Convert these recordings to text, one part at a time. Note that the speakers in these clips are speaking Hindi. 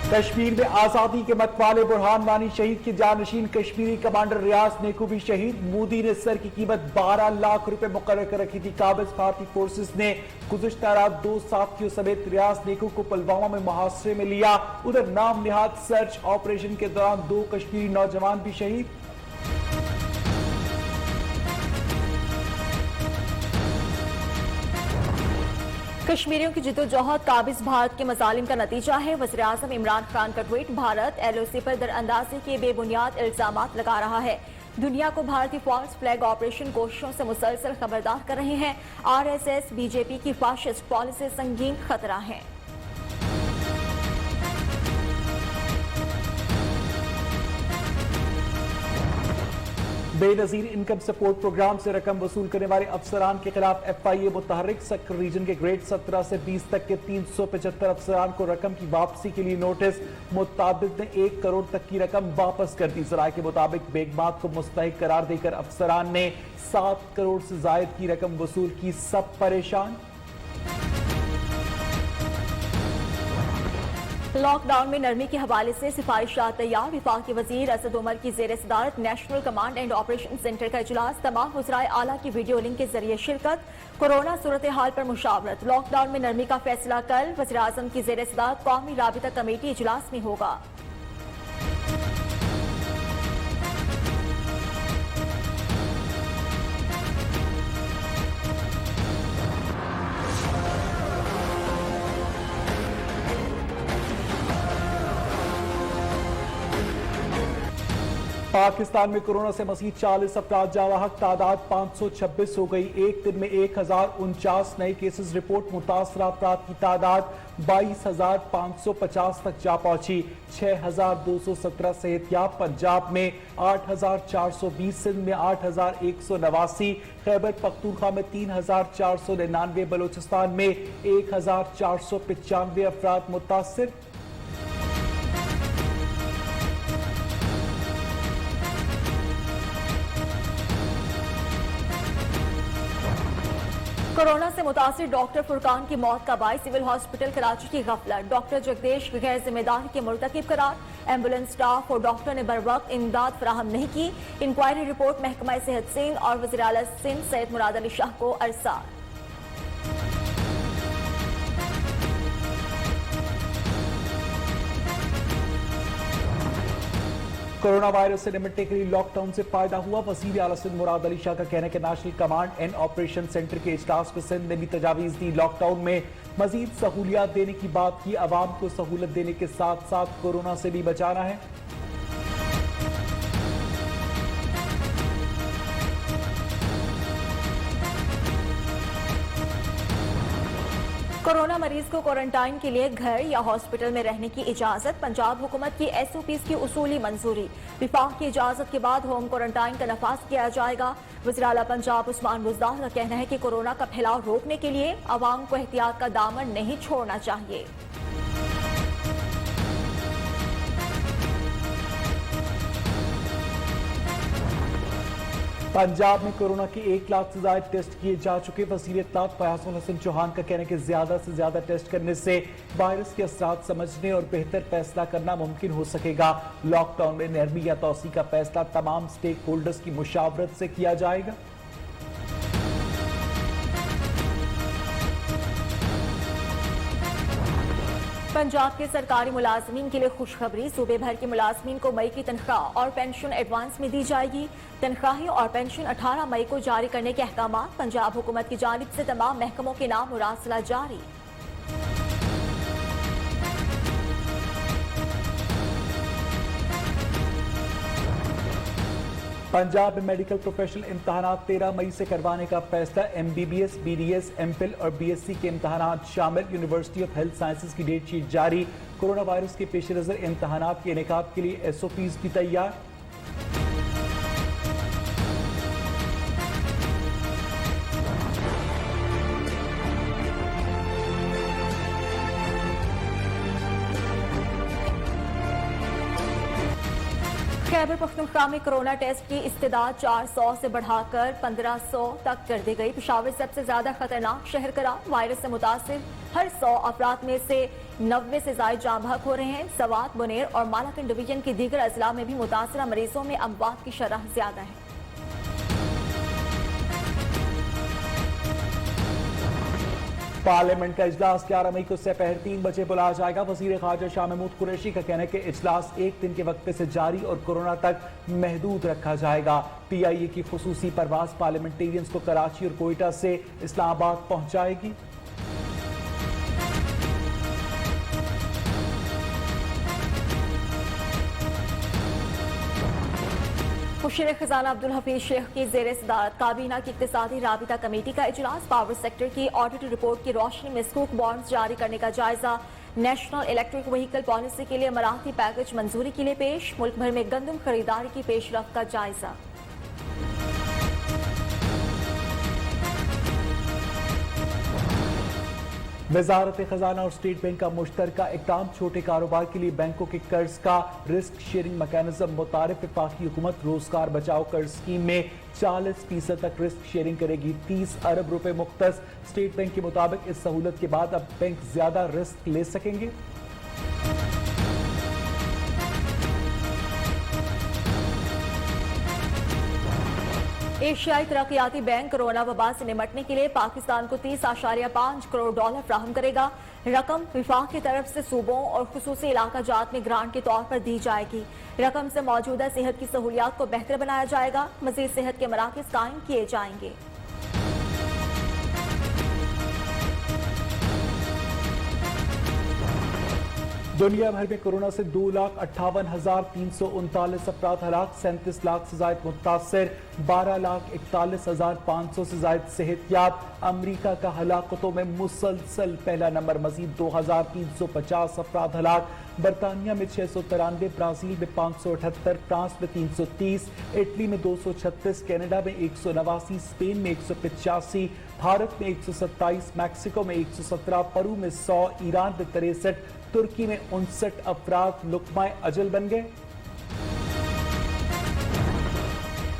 कश्मीर में आजादी के मतवाले बुरहान वानी शहीद के जानशीन कश्मीरी कमांडर रियाज नेकू भी शहीद। मोदी ने सर की कीमत 12 लाख रुपए मुकर्रर कर रखी थी। काबिज भारतीय फोर्सेस ने गुज़िश्ता रात 2 साथियों समेत रियाज नेकू को पुलवामा में मुहासरे में लिया। उधर नाम निहाद सर्च ऑपरेशन के दौरान 2 कश्मीरी नौजवान भी शहीद। कश्मीरियों की जिद्दोजहद काबिज भारत के मजालिम का नतीजा है। वज़ीर आज़म इमरान खान का ट्वीट। भारत LOC पर दरअंदाजी के बेबुनियाद इल्जामात लगा रहा है। दुनिया को भारतीय फॉल्स फ्लैग ऑपरेशन कोशिशों से मुसलसल खबरदार कर रहे हैं। RSS BJP की फाशिस्ट पॉलिसी संगीन खतरा है। बेनजीर इनकम सपोर्ट प्रोग्राम से रकम वसूल करने वाले अफसरान के खिलाफ FIA मुतहर्रिक। सक्कर रीजन के ग्रेड 17 से 20 तक के 375 अफसरान को रकम की वापसी के लिए नोटिस। मुताबिक ने 1 करोड़ तक की रकम वापस कर दी। जराये के मुताबिक बेगमात को मुस्तहिक करार देकर अफसरान ने 7 करोड़ से जायद की रकम वसूल की। सब परेशान। लॉकडाउन में नरमी के हवाले से सिफारिशात तैयार। विफाकी वजीर असद उमर की जेर सदारत national command and operation centre का इजलास। तमाम वज़राए आला की वीडियो लिंक के जरिए शिरकत। कोरोना सूरत हाल पर मुशावरत। लॉकडाउन में नरमी का फैसला कल वज़ीर आज़म की जेर सदारत कौमी राबिता कमेटी इजलास में होगा। पाकिस्तान में कोरोना से मजीद 40 अफराद जावाहक। तादाद 526 हो गई। एक दिन में 1049 नए केसेस रिपोर्ट। मुतासरा अफराद की तादाद 22,550 तक जा पहुंची। 6,217 सेहतयाब। पंजाब में 8,420, सिंध में 8,189, खैबर पख्तूनख्वा में 3,499, बलोचिस्तान में 1,495 अफराद मुतासिर। कोरोना से मुतासिर डॉक्टर फुरकान की मौत का बाइस सिविल हॉस्पिटल कराची की गफलत। डॉक्टर जगदेश गैर जिम्मेदारी के मुर्तकिब करार। एम्बुलेंस स्टाफ और डॉक्टर ने बरवक्त इमदाद फराहम नहीं की। इंक्वायरी रिपोर्ट महकमा सेहत सिंध और वज़ीर आला सिंध सैयद मुराद अली शाह को अरसाल। कोरोना वायरस से निपटने के लिए लॉकडाउन से फायदा हुआ। वज़ीर आला सिंध मुराद अली शाह का कहना है कि national command and operation centre के इजलास में सिंध ने भी तजावीज दी। लॉकडाउन में मजीद सहूलियात देने की बात की। आवाम को सहूलत देने के साथ साथ कोरोना से भी बचाना है। कोरोना मरीज को क्वारंटाइन के लिए घर या हॉस्पिटल में रहने की इजाजत। पंजाब हुकूमत की SOPs की उसूली मंजूरी। विफाक की इजाजत के बाद होम क्वारंटाइन का नफाज किया जाएगा। वज़ीर आला पंजाब उस्मान बुज़दार का कहना है कि कोरोना का फैलाव रोकने के लिए अवाम को एहतियात का दामन नहीं छोड़ना चाहिए। पंजाब में कोरोना के 1 लाख से ज्यादा टेस्ट किए जा चुके। वज़ीर इत्तलात फयाज़ुल हसन चौहान का कहना है कि ज्यादा से ज्यादा टेस्ट करने से वायरस के असरात समझने और बेहतर फैसला करना मुमकिन हो सकेगा। लॉकडाउन में नरमी या तौसी का फैसला तमाम स्टेक होल्डर्स की मुशावरत से किया जाएगा। पंजाब के सरकारी मुलाजमीन के लिए खुशखबरी। सूबे भर के मुलाजमीन को मई की तनख्वाह और पेंशन एडवांस में दी जाएगी। तनख्वाही और पेंशन 18 मई को जारी करने के अहकाम। पंजाब हुकूमत की जानिब से तमाम महकमों के नाम मुरासला जारी। पंजाब में मेडिकल प्रोफेशनल इम्तहानात 13 मई से करवाने का फैसला। MBBS, BDS, MPhil और BSc के इम्तहानात शामिल। यूनिवर्सिटी ऑफ हेल्थ साइंसेज की डेट शीट जारी। कोरोना वायरस के पेश नजर इम्तहानात के इनेकाद के लिए SOPs भी तैयार। खैबर पख्तूनख्वा में कोरोना टेस्ट की इस्तेदाद 400 से बढ़ाकर 1500 तक कर दी गई। पेशावर सबसे ज्यादा खतरनाक शहर करार। वायरस से मुतासिर हर 100 अफराद में से 90 से ज्यादा जाँ बहक हो रहे हैं। सवात, बुनेर और मालाकन डिवीजन के दीगर अजला में भी मुतासरा मरीजों में अमवात की शरह ज्यादा है। पार्लियामेंट का इजलास 11 मई को दोपहर 3 बजे बुलाया जाएगा। वजीर खारजा शाह महमूद कुरैशी का कहना है कि इजलास एक दिन के वक्फे से जारी और कोरोना तक महदूद रखा जाएगा। PIA की खुसूसी परवाज पार्लियामेंटेरियंस को कराची और कोयटा से इस्लामाबाद पहुंचाएगी। मुशीर खजाना अब्दुल हफीज शेख की जेर सदारत काबीना की इक्तिसादी राबिता कमेटी का इजलास। पावर सेक्टर की ऑडिट रिपोर्ट की रोशनी में स्कूक बॉन्ड्स जारी करने का जायजा। नेशनल इलेक्ट्रिक व्हीकल पॉलिसी के लिए मराठी पैकेज मंजूरी के लिए पेश। मुल्क भर में गंदम खरीदारी की पेशरफ का जायजा। वजारत खजाना और स्टेट बैंक का मुश्तरका इक़दाम। छोटे कारोबार के लिए बैंकों के कर्ज का रिस्क शेयरिंग मैकेनिज्म मुतारिफ। वफाकी हुकूमत रोजगार बचाओ कर्ज स्कीम में 40% तक रिस्क शेयरिंग करेगी। 30 अरब रुपए मुख्तस। स्टेट बैंक के मुताबिक इस सहूलत के बाद अब बैंक ज्यादा रिस्क ले सकेंगे। एशियाई तरक्याती बैंक कोरोना वबा से निपटने के लिए पाकिस्तान को 30.5 करोड़ डॉलर फ्राहम करेगा। रकम विफाक की तरफ से सूबों और खुसूसी इलाका जात में ग्रांट के तौर पर दी जाएगी। रकम से मौजूदा सेहत की सहूलियात को बेहतर बनाया जाएगा। मजीद सेहत के मराकज कायम किए जाएंगे। दुनिया भर में कोरोना से 2,58,339 अफराद हलाक। 37 लाख से ज्यादा मुतासर। 12,41,500 से ज्यादा सेहतयाब। अमरीका का हलाकतों में मुसलसल पहला नंबर। मजीद 2,350 अफराद हलाक। बरतानिया में 693, ब्राजील में 578, फ्रांस में 330, इटली में 236, कनाडा में 189, स्पेन में 185, भारत में 127, मैक्सिको में 117, पेरू में 100, ईरान में 63, तुर्की में 59 अफराद लुकमाए अजल बन गए।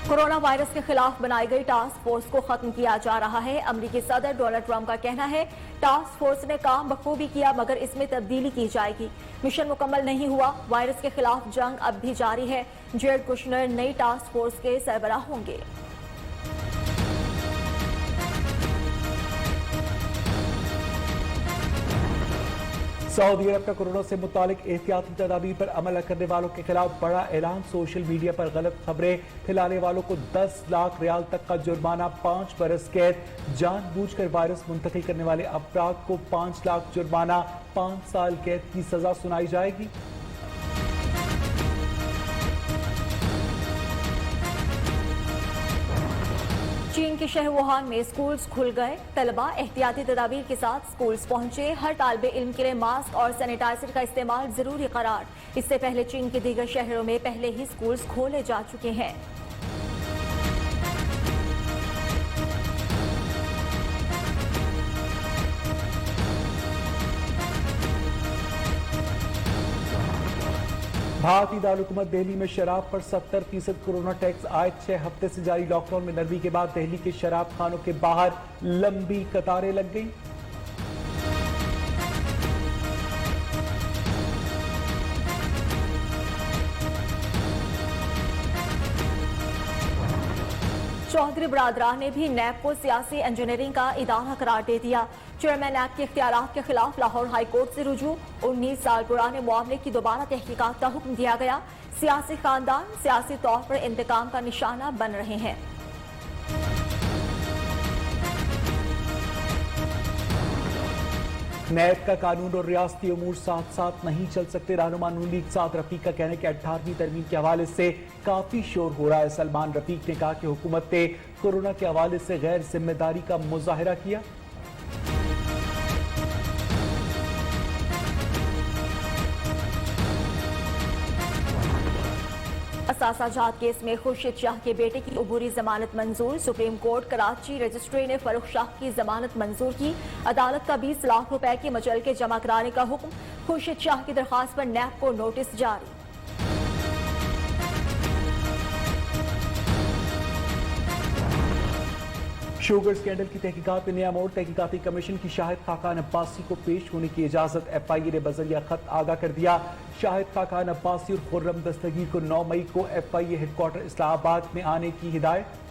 कोरोना वायरस के खिलाफ बनाई गई टास्क फोर्स को खत्म किया जा रहा है। अमरीकी सदर डोनाल्ड ट्रंप का कहना है टास्क फोर्स ने काम बखूबी किया मगर इसमें तब्दीली की जाएगी। मिशन मुकम्मल नहीं हुआ। वायरस के खिलाफ जंग अब भी जारी है। जेरेड कुशनर नई टास्क फोर्स के सरबराह होंगे। सऊदी अरब का कोरोना से मुतालिक एहतियाती तदाबीर पर अमल करने वालों के खिलाफ बड़ा ऐलान। सोशल मीडिया पर गलत खबरें फैलाने वालों को 10 लाख रियाल तक का जुर्माना, 5 बरस कैद। जानबूझकर वायरस मुंतकिल करने वाले अफराद को 5 लाख जुर्माना, 5 साल कैद की सजा सुनाई जाएगी। चीन के शहर वुहान में स्कूल्स खुल गए। तलबा एहतियाती तदाबीर के साथ स्कूल्स पहुंचे। हर तालिबे इल्म के लिए मास्क और सैनिटाइजर का इस्तेमाल जरूरी करार। इससे पहले चीन के दीगर शहरों में पहले ही स्कूल्स खोले जा चुके हैं। भारतीय दारुल-हुकूमत दिल्ली में शराब पर 70% कोरोना टैक्स आयद। 6 हफ्ते से जारी लॉकडाउन में नरमी के बाद दिल्ली के शराब खानों के बाहर लंबी कतारें लग गई। चौधरी बरादरान ने भी नैब को सियासी इंजीनियरिंग का इदारा करार दे दिया। चेयरमैन नैब के इख्तियारात के खिलाफ लाहौर हाई कोर्ट से रुजू। 19 साल पुराने मामले की दोबारा तहकीकात का हुक्म दिया गया। सियासी खानदान सियासी तौर पर इंतकाम का निशाना बन रहे हैं। नैब का कानून और रियासती अमूर साथ साथ नहीं चल सकते। रहनुमा नून लीग साद रफीक का कहना है कि 18वीं तरमीम के हवाले से काफी शोर हो रहा है। सलमान रफीक ने कहा कि हुकूमत ने कोरोना के हवाले से गैर जिम्मेदारी का मुजाहिरा किया। असासाजात केस में खुर्शीद शाह के बेटे की अबूरी जमानत मंजूर। सुप्रीम कोर्ट कराची रजिस्ट्री ने फरूख शाह की जमानत मंजूर की। अदालत का 20 लाख रुपए के मचलके जमा कराने का हुक्म। खुर्शीद शाह की दरखास्त पर नैब को नोटिस जारी। शुगर स्कैंडल की तहकीकात में नया मोड़, तहकीकाती कमीशन की शाहिद खाकान अब्बासी को पेश होने की इजाजत। FIA ने बजरिया खत आगाह कर दिया। शाहिद खाकान अब्बासी और खुर्रम दस्तगीर को 9 मई को FIA हेडक्वार्टर इस्लामाबाद में आने की हिदायत।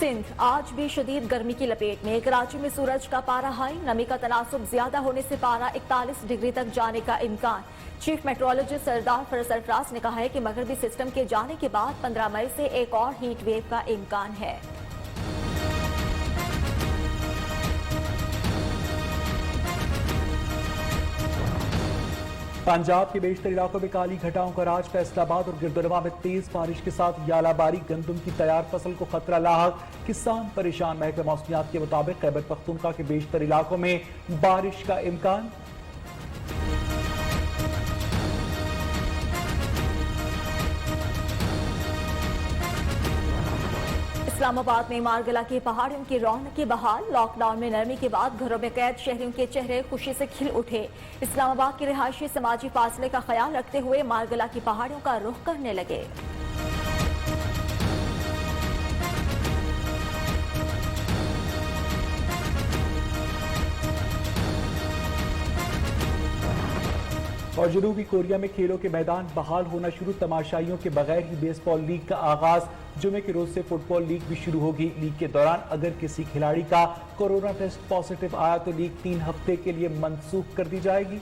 सिंध आज भी शदीद गर्मी की लपेट में। कराची में सूरज का पारा हाई, नमी का तनासुब ज्यादा होने से पारा 41 डिग्री तक जाने का इम्कान। चीफ मेट्रोलॉजिस्ट सरदार फरज सरफराज ने कहा है कि मगरबी सिस्टम के जाने के बाद 15 मई से एक और हीट वेव का इम्कान है। पंजाब के बेशतर इलाकों में काली घटाओं का राज। फैसलाबाद और गिरदुनवा में तेज बारिश के साथ यालाबारी, गंदम की तैयार फसल को खतरा लाहक, किसान परेशान। महकमा मौसमियात के मुताबिक खैबर पख्तूनख्वा के बेशतर इलाकों में बारिश का इम्कान। इस्लामाबाद में मारगला की पहाड़ियों की रौनक बहाल। लॉकडाउन में नरमी के बाद घरों में कैद शहरियों के चेहरे खुशी से खिल उठे। इस्लामाबाद के रिहायशी समाजी फासले का ख्याल रखते हुए मारगला की पहाड़ियों का रुख करने लगे। और जनूबी कोरिया में खेलों के मैदान बहाल होना शुरू। तमाशाइयों के बगैर ही बेसबॉल लीग का आगाज। जुमे के रोज से फुटबॉल लीग भी शुरू होगी। लीग के दौरान अगर किसी खिलाड़ी का कोरोना टेस्ट पॉजिटिव आया तो लीग 3 हफ्ते के लिए मनसूख कर दी जाएगी।